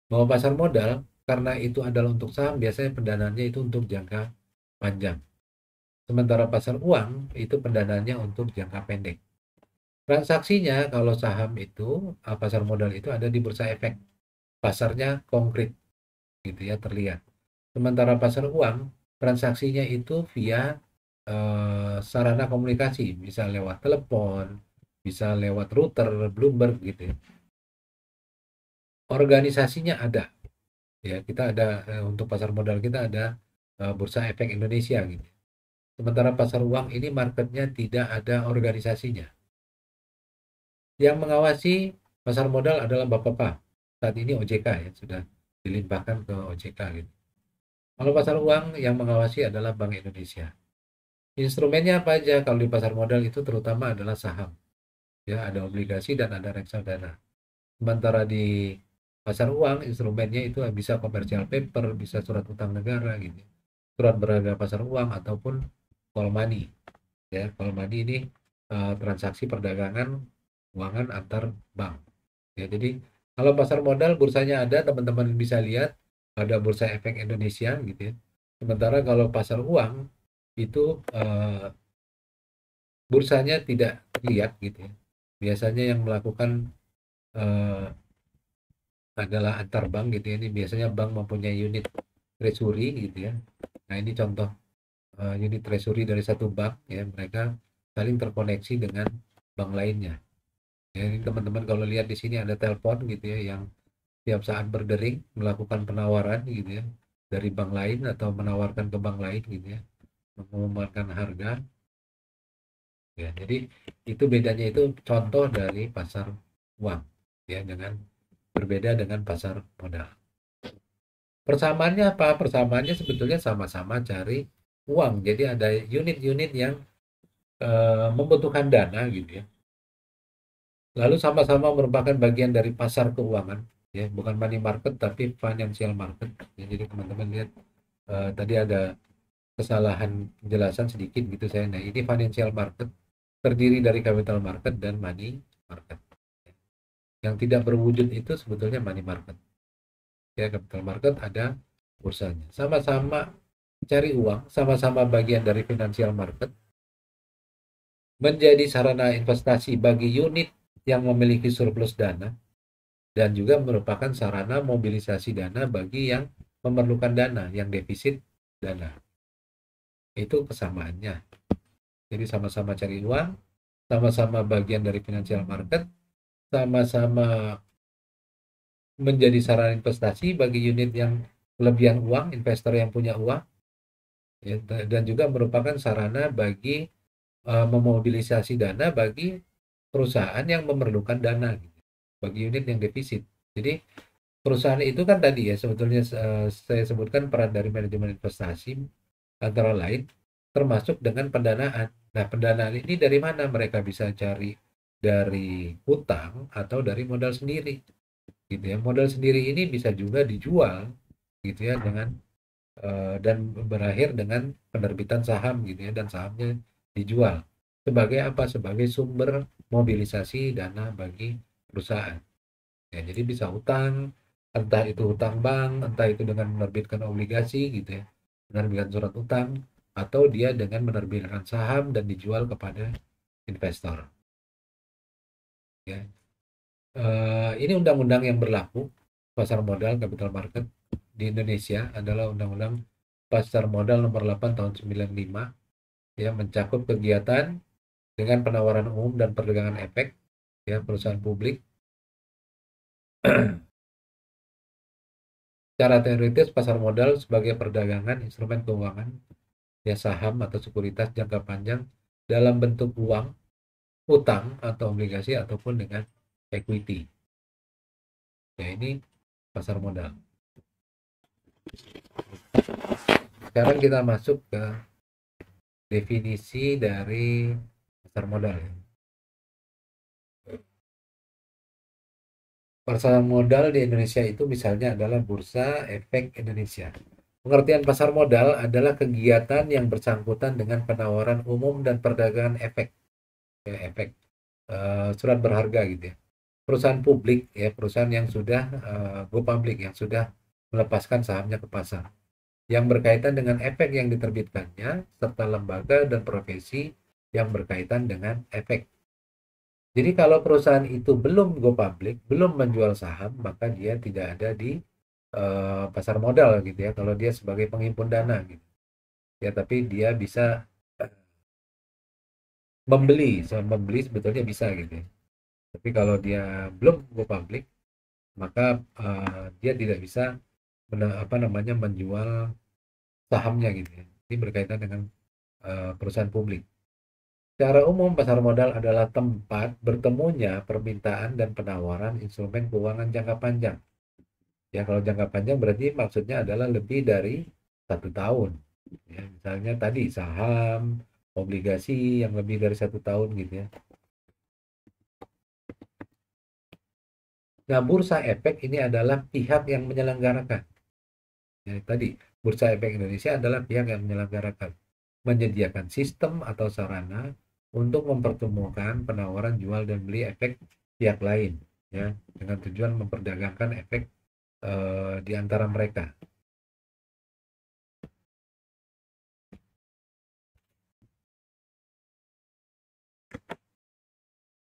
Bahwa pasar modal karena itu adalah untuk saham, biasanya pendanaannya itu untuk jangka panjang. Sementara pasar uang itu pendanaannya untuk jangka pendek. Transaksinya kalau saham itu, pasar modal itu ada di bursa efek. Pasarnya konkret gitu ya, terlihat. Sementara pasar uang, transaksinya itu via sarana komunikasi, bisa lewat telepon, bisa lewat router, Bloomberg gitu ya. Organisasinya ada, ya kita ada untuk pasar modal kita ada Bursa Efek Indonesia gitu. Sementara pasar uang ini marketnya tidak ada organisasinya. Yang mengawasi pasar modal adalah Bapepam. Saat ini OJK ya, sudah dilimpahkan ke OJK gitu. Kalau pasar uang yang mengawasi adalah Bank Indonesia. Instrumennya apa aja? Kalau di pasar modal itu terutama adalah saham. Ya, ada obligasi dan ada reksadana. Sementara di pasar uang instrumennya itu bisa commercial paper, bisa surat utang negara gitu. Surat berharga pasar uang ataupun call money. Ya, call money ini transaksi perdagangan keuangan antar bank. Ya, jadi kalau pasar modal bursanya ada, teman-teman bisa lihat ada Bursa Efek Indonesia gitu ya. Sementara kalau pasar uang itu bursanya tidak terlihat gitu ya. Biasanya yang melakukan eh, adalah antar bank gitu ya. Ini biasanya bank mempunyai unit treasury gitu ya. Nah, ini contoh unit treasury dari satu bank ya, mereka saling terkoneksi dengan bank lainnya. Ya, ini teman-teman kalau lihat di sini ada telepon gitu ya yang tiap saat berdering melakukan penawaran gitu ya dari bank lain atau menawarkan ke bank lain gitu ya. mengumumkan harga. Ya, jadi itu bedanya, itu contoh dari pasar uang ya, dengan berbeda dengan pasar modal. Persamaannya apa? Persamaannya sebetulnya sama-sama cari uang. Jadi ada unit-unit yang membutuhkan dana gitu ya. Lalu sama-sama merupakan bagian dari pasar keuangan ya, bukan money market tapi financial market. Ya, jadi teman-teman lihat tadi ada kesalahan penjelasan sedikit gitu saya. Nah, ini financial market terdiri dari capital market dan money market. Yang tidak berwujud itu sebetulnya money market. Ya, capital market ada bursanya. Sama-sama cari uang, sama-sama bagian dari financial market, menjadi sarana investasi bagi unit yang memiliki surplus dana, dan juga merupakan sarana mobilisasi dana bagi yang memerlukan dana, yang defisit dana. Itu kesamaannya. Jadi sama-sama cari uang, sama-sama bagian dari financial market, sama-sama menjadi sarana investasi bagi unit yang kelebihan uang, investor yang punya uang, ya, dan juga merupakan sarana bagi memobilisasi dana bagi perusahaan yang memerlukan dana, gitu, bagi unit yang defisit. Jadi perusahaan itu kan tadi ya sebetulnya saya sebutkan peran dari manajemen investasi antara lain termasuk dengan pendanaan. Nah, pendanaan ini dari mana mereka bisa cari? Dari hutang atau dari modal sendiri, gitu ya. Modal sendiri ini bisa juga dijual, gitu ya, dengan dan berakhir dengan penerbitan saham, gitu ya, dan sahamnya dijual sebagai apa? Sebagai sumber mobilisasi dana bagi perusahaan. Ya, jadi bisa hutang, entah itu hutang bank, entah itu dengan menerbitkan obligasi gitu ya, menerbitkan surat utang, atau dia dengan menerbitkan saham dan dijual kepada investor. Ya. Ini undang-undang yang berlaku pasar modal capital market di Indonesia adalah Undang-Undang Pasar Modal Nomor 8 Tahun 95, ya, mencakup kegiatan dengan penawaran umum dan perdagangan efek, ya, perusahaan publik. Cara teoritis pasar modal sebagai perdagangan instrumen keuangan, ya, saham atau sekuritas jangka panjang dalam bentuk uang, utang atau obligasi ataupun dengan equity. Ya, ini pasar modal. Sekarang kita masuk ke definisi dari pasar modal. Pasar modal di Indonesia itu misalnya adalah Bursa Efek Indonesia. Pengertian pasar modal adalah kegiatan yang bersangkutan dengan penawaran umum dan perdagangan efek, ya, efek surat berharga gitu ya. Perusahaan publik, ya, perusahaan yang sudah go public, yang sudah melepaskan sahamnya ke pasar, yang berkaitan dengan efek yang diterbitkannya, serta lembaga dan profesi yang berkaitan dengan efek. Jadi kalau perusahaan itu belum go public, belum menjual saham, maka dia tidak ada di pasar modal gitu ya. Kalau dia sebagai penghimpun dana gitu. Ya, tapi dia bisa membeli, membeli sebetulnya bisa gitu ya. Tapi kalau dia belum go public, maka dia tidak bisa apa namanya menjual sahamnya gitu ya. Ini berkaitan dengan perusahaan publik. Secara umum, pasar modal adalah tempat bertemunya permintaan dan penawaran instrumen keuangan jangka panjang. Ya, kalau jangka panjang berarti maksudnya adalah lebih dari 1 tahun. Ya, misalnya tadi saham, obligasi yang lebih dari 1 tahun gitu ya. Nah, bursa efek ini adalah pihak yang menyelenggarakan. Ya, tadi Bursa Efek Indonesia adalah pihak yang menyelenggarakan, menyediakan sistem atau sarana untuk mempertemukan penawaran jual dan beli efek pihak lain, ya, dengan tujuan memperdagangkan efek di antara mereka.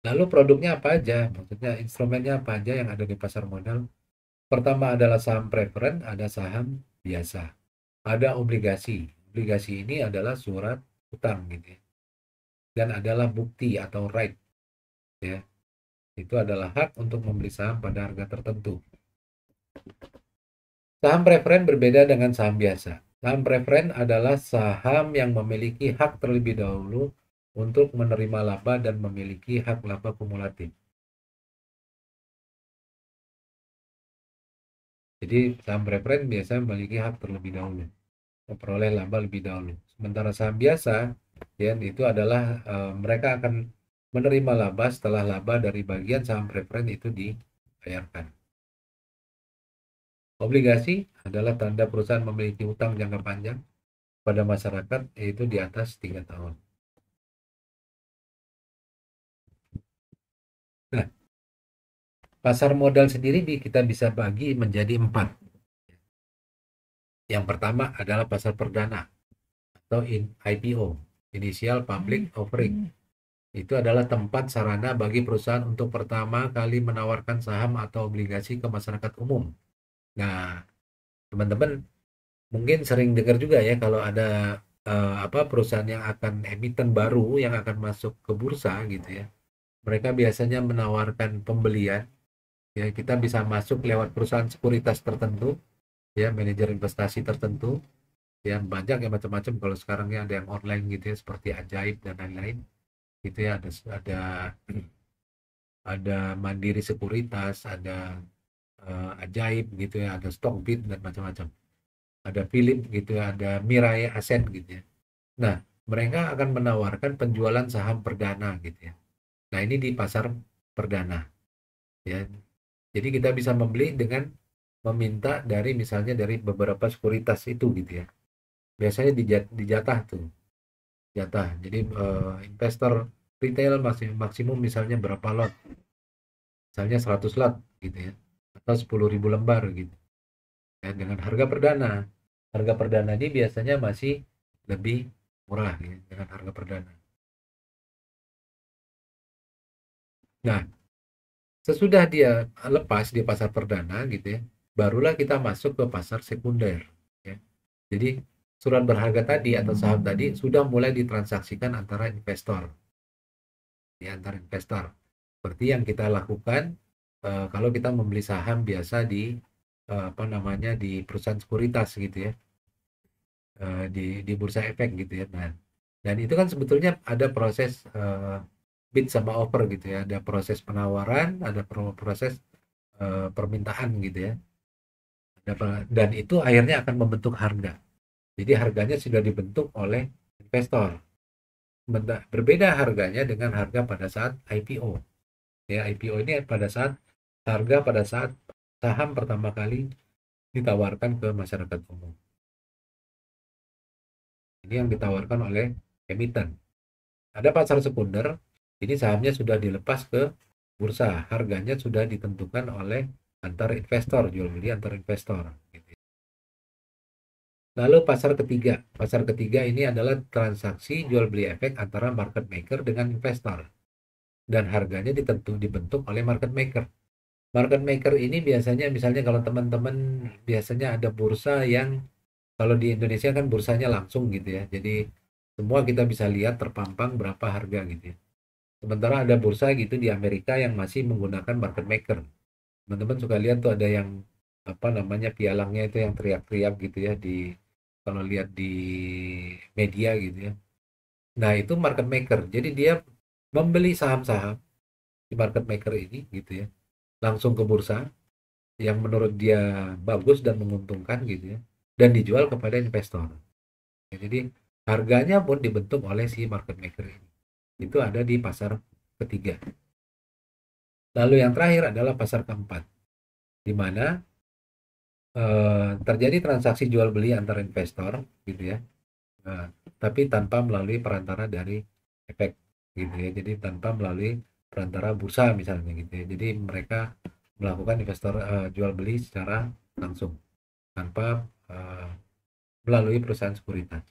Lalu produknya apa aja? Maksudnya instrumennya apa aja yang ada di pasar modal? Pertama adalah saham preferen, ada saham biasa, ada obligasi. Obligasi ini adalah surat utang gitu ya. Dan adalah bukti atau right, ya. Itu adalah hak untuk membeli saham pada harga tertentu. Saham preferen berbeda dengan saham biasa. Saham preferen adalah saham yang memiliki hak terlebih dahulu untuk menerima laba dan memiliki hak laba kumulatif. Jadi saham preferen biasanya memiliki hak terlebih dahulu, memperoleh laba lebih dahulu. Sementara saham biasa, ya itu adalah mereka akan menerima laba setelah laba dari bagian saham preferen itu dibayarkan. Obligasi adalah tanda perusahaan memiliki hutang jangka panjang pada masyarakat, yaitu di atas 3 tahun. Nah, pasar modal sendiri kita bisa bagi menjadi 4. Yang pertama adalah pasar perdana atau IPO, Initial Public Offering. Itu adalah tempat sarana bagi perusahaan untuk pertama kali menawarkan saham atau obligasi ke masyarakat umum. Nah, teman-teman mungkin sering dengar juga ya kalau ada perusahaan yang akan emiten baru yang akan masuk ke bursa gitu ya. Mereka biasanya menawarkan pembelian, ya kita bisa masuk lewat perusahaan sekuritas tertentu, ya manajer investasi tertentu, yang banyak ya macam-macam. Kalau sekarang ya ada yang online gitu ya seperti Ajaib dan lain-lain gitu ya, ada ada Mandiri Sekuritas, ada Ajaib gitu ya, ada Stockbit dan macam-macam, ada Philip gitu ya, ada Mirai Asset gitu ya. Nah, mereka akan menawarkan penjualan saham perdana gitu ya. Nah, ini di pasar perdana ya. Jadi kita bisa membeli dengan meminta dari misalnya dari beberapa sekuritas itu gitu ya. Biasanya dijatah tuh, jatah. Jadi investor retail maksimum misalnya berapa lot? Misalnya 100 lot gitu ya. Atau 10.000 lembar gitu. Dan dengan harga perdana. Harga perdana ini biasanya masih lebih murah ya, dengan harga perdana. Nah, sesudah dia lepas di pasar perdana gitu ya, barulah kita masuk ke pasar sekunder ya. Jadi surat berharga tadi atau saham tadi sudah mulai ditransaksikan antara investor, ya antara investor. Seperti yang kita lakukan kalau kita membeli saham biasa di di perusahaan sekuritas gitu ya, di bursa efek gitu ya. Nah, dan itu kan sebetulnya ada proses bid sama offer gitu ya, ada proses penawaran, ada proses permintaan gitu ya. Dan itu akhirnya akan membentuk harga. Jadi harganya sudah dibentuk oleh investor. Berbeda harganya dengan harga pada saat IPO. Ya, IPO ini pada saat saham pertama kali ditawarkan ke masyarakat umum. Ini yang ditawarkan oleh emiten. Ada pasar sekunder, ini sahamnya sudah dilepas ke bursa, harganya sudah ditentukan oleh antar investor, jual beli antar investor. Lalu pasar ketiga ini adalah transaksi jual beli efek antara market maker dengan investor, dan harganya dibentuk oleh market maker. Market maker ini biasanya misalnya kalau teman-teman biasanya ada bursa yang kalau di Indonesia kan bursanya langsung gitu ya. Jadi semua kita bisa lihat terpampang berapa harga gitu ya. Sementara ada bursa gitu di Amerika yang masih menggunakan market maker. Teman-teman suka lihat tuh ada yang apa namanya pialangnya itu yang teriak-teriak gitu ya di kalau lihat di media gitu ya. Nah, itu market maker. Jadi dia membeli saham-saham di market maker ini gitu ya. Langsung ke bursa yang menurut dia bagus dan menguntungkan gitu ya. Dan dijual kepada investor. Ya, jadi harganya pun dibentuk oleh si market maker ini. Itu ada di pasar ketiga. Lalu yang terakhir adalah pasar keempat, di mana terjadi transaksi jual beli antar investor gitu ya. Nah, tapi tanpa melalui perantara dari efek gitu ya. Jadi tanpa melalui perantara bursa misalnya gitu ya. Jadi mereka melakukan investor jual beli secara langsung tanpa melalui perusahaan sekuritas.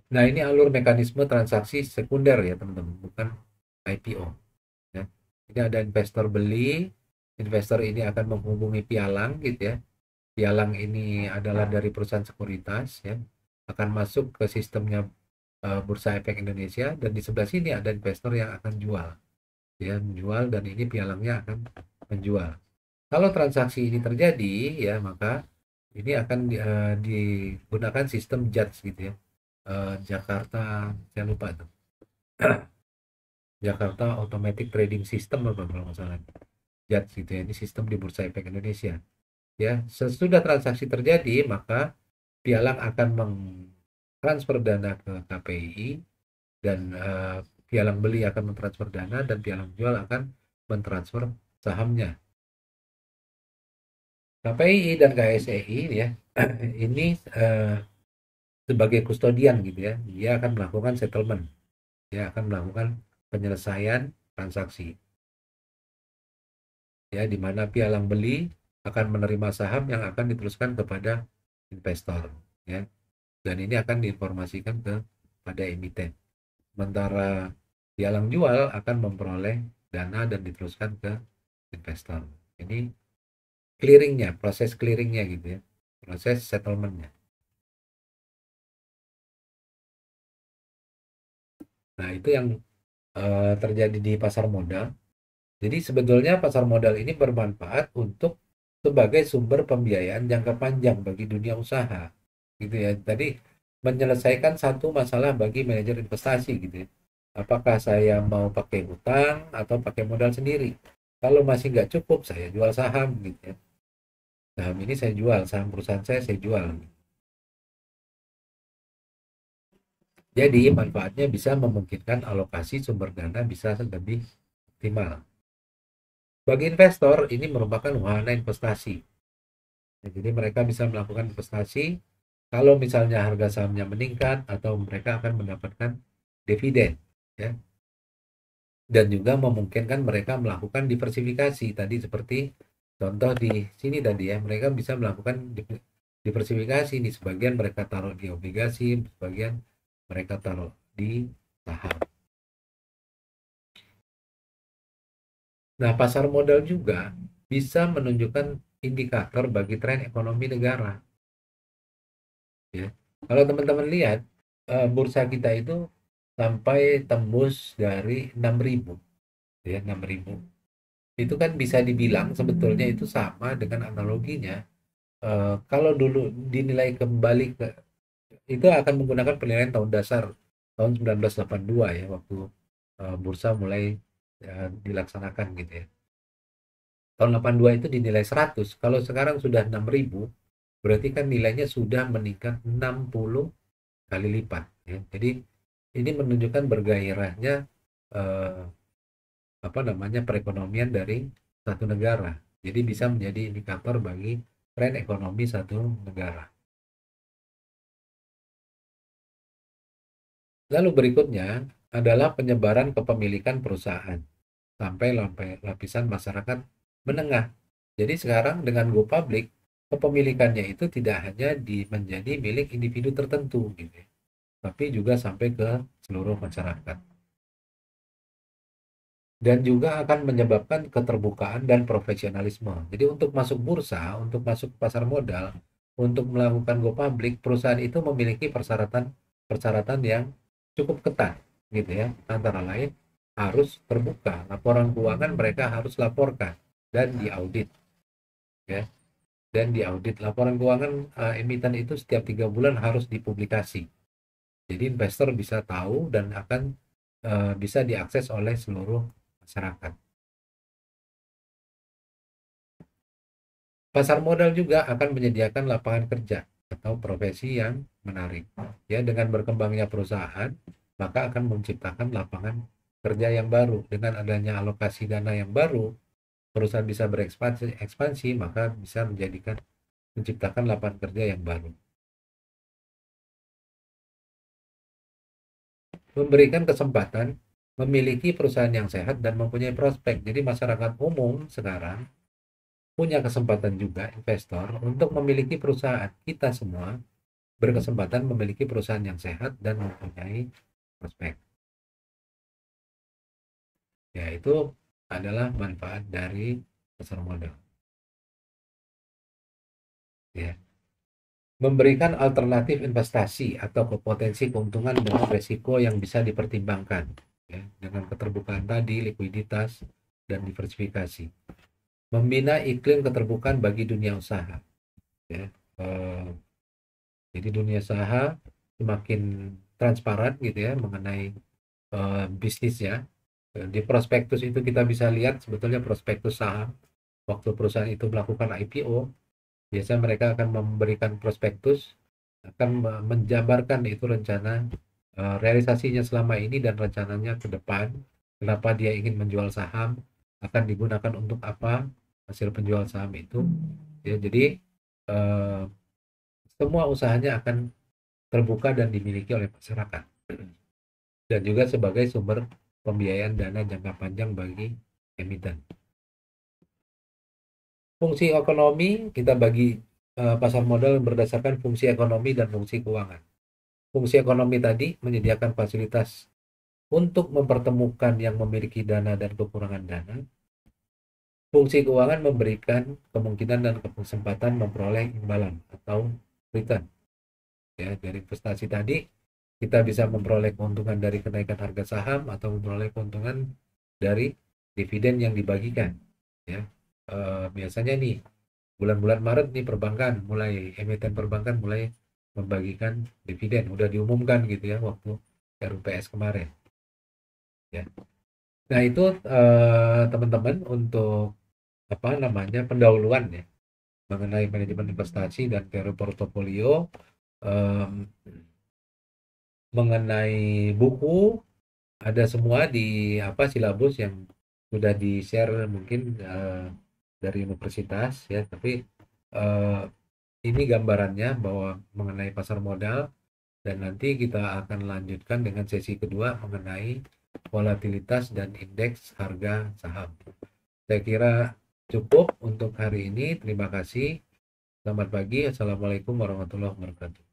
Nah, ini alur mekanisme transaksi sekunder ya teman-teman, bukan IPO ya. Ini ada investor beli, investor ini akan menghubungi pialang gitu ya. Pialang ini adalah dari perusahaan sekuritas ya, akan masuk ke sistemnya Bursa Efek Indonesia, dan di sebelah sini ada investor yang akan jual ya, menjual, dan ini pialangnya akan menjual. Kalau transaksi ini terjadi, ya maka ini akan digunakan sistem JATS gitu ya. Jakarta, saya lupa tuh. Jakarta Automatic Trading System apa kalau nggak salah. JATS gitu ya. Ini sistem di Bursa Efek Indonesia. Ya, sesudah transaksi terjadi, maka pialang akan mentransfer dana ke KPI dan pialang beli akan mentransfer dana dan pialang jual akan mentransfer sahamnya. KPI dan KSEI ya, ini sebagai kustodian gitu ya, dia akan melakukan settlement, dia akan melakukan penyelesaian transaksi, ya, di mana pialang beli akan menerima saham yang akan diteruskan kepada investor, ya, dan ini akan diinformasikan kepada emiten. Sementara pialang jual akan memperoleh dana dan diteruskan ke investor. Ini clearingnya, proses clearingnya gitu ya, proses settlementnya. Nah, itu yang terjadi di pasar modal. Jadi sebetulnya pasar modal ini bermanfaat untuk sebagai sumber pembiayaan jangka panjang bagi dunia usaha, gitu ya. Tadi menyelesaikan satu masalah bagi manajer investasi, gitu ya. Apakah saya mau pakai utang atau pakai modal sendiri? Kalau masih nggak cukup, saya jual saham, gitu ya. Saham ini saya jual, saham perusahaan saya jual. Jadi manfaatnya bisa memungkinkan alokasi sumber dana bisa lebih optimal. Bagi investor, ini merupakan wahana investasi. Ya, jadi mereka bisa melakukan investasi kalau misalnya harga sahamnya meningkat atau mereka akan mendapatkan dividen, ya. Dan juga memungkinkan mereka melakukan diversifikasi tadi seperti contoh di sini tadi ya, mereka bisa melakukan diversifikasi, di sebagian mereka taruh di obligasi, sebagian mereka taruh di saham. Nah, pasar modal juga bisa menunjukkan indikator bagi tren ekonomi negara. Ya. Kalau teman-teman lihat, bursa kita itu sampai tembus dari 6.000, ya 6.000. Itu kan bisa dibilang sebetulnya itu sama dengan analoginya. Kalau dulu dinilai kembali ke itu akan menggunakan penilaian tahun dasar tahun 1982 ya, waktu bursa mulai dilaksanakan gitu ya. Tahun 82 itu dinilai 100. Kalau sekarang sudah 6.000, berarti kan nilainya sudah meningkat 60 kali lipat ya. Jadi ini menunjukkan bergairahnya eh, apa namanya perekonomian dari satu negara. Jadi bisa menjadi indikator bagi tren ekonomi satu negara. Lalu berikutnya adalah penyebaran kepemilikan perusahaan sampai lapisan masyarakat menengah. Jadi sekarang dengan go public, kepemilikannya itu tidak hanya menjadi milik individu tertentu gitu, tapi juga sampai ke seluruh masyarakat. Dan juga akan menyebabkan keterbukaan dan profesionalisme. Jadi untuk masuk bursa, untuk masuk pasar modal, untuk melakukan go public, perusahaan itu memiliki persyaratan yang cukup ketat, gitu ya. Antara lain harus terbuka, laporan keuangan mereka harus laporkan dan diaudit, ya. Dan diaudit laporan keuangan emiten itu setiap 3 bulan harus dipublikasi. Jadi investor bisa tahu dan akan bisa diakses oleh seluruh masyarakat. Pasar modal juga akan menyediakan lapangan kerja atau profesi yang menarik. Ya, dengan berkembangnya perusahaan, maka akan menciptakan lapangan kerja yang baru. Dengan adanya alokasi dana yang baru, perusahaan bisa berekspansi, maka bisa menciptakan lapangan kerja yang baru. Memberikan kesempatan memiliki perusahaan yang sehat dan mempunyai prospek. Jadi masyarakat umum sekarang punya kesempatan juga investor untuk memiliki perusahaan. Kita semua berkesempatan memiliki perusahaan yang sehat dan mempunyai prospek. Ya, itu adalah manfaat dari pasar modal. Ya. Memberikan alternatif investasi atau potensi keuntungan dengan resiko yang bisa dipertimbangkan. Ya, dengan keterbukaan tadi, likuiditas, dan diversifikasi. membina iklim keterbukaan bagi dunia usaha. Ya. Eh, jadi dunia usaha semakin transparan gitu ya mengenai bisnisnya. Di prospektus itu kita bisa lihat sebetulnya prospektus saham waktu perusahaan itu melakukan IPO. Biasanya mereka akan memberikan prospektus, akan menjabarkan itu rencana realisasinya selama ini dan rencananya ke depan. Kenapa dia ingin menjual saham, akan digunakan untuk apa hasil penjual saham itu. Ya, jadi eh, semua usahanya akan terbuka dan dimiliki oleh masyarakat. Dan juga sebagai sumber pembiayaan dana jangka panjang bagi emiten. Fungsi ekonomi kita bagi pasar modal berdasarkan fungsi ekonomi dan fungsi keuangan. Fungsi ekonomi tadi menyediakan fasilitas untuk mempertemukan yang memiliki dana dan kekurangan dana. Fungsi keuangan memberikan kemungkinan dan kesempatan memperoleh imbalan atau return. Ya, dari investasi tadi kita bisa memperoleh keuntungan dari kenaikan harga saham atau memperoleh keuntungan dari dividen yang dibagikan. Ya, biasanya nih bulan-bulan Maret nih perbankan mulai emiten perbankan mulai membagikan dividen, udah diumumkan gitu ya waktu RUPS kemarin. Ya, nah itu teman-teman untuk apa namanya pendahuluan ya mengenai manajemen investasi dan teori portofolio. eh, Mengenai buku ada semua di apa silabus yang sudah di-share mungkin dari universitas ya, tapi eh, ini gambarannya bahwa mengenai pasar modal dan nanti kita akan lanjutkan dengan sesi kedua mengenai volatilitas dan indeks harga saham. Saya kira cukup untuk hari ini. Terima kasih. Selamat pagi. Assalamualaikum warahmatullahi wabarakatuh.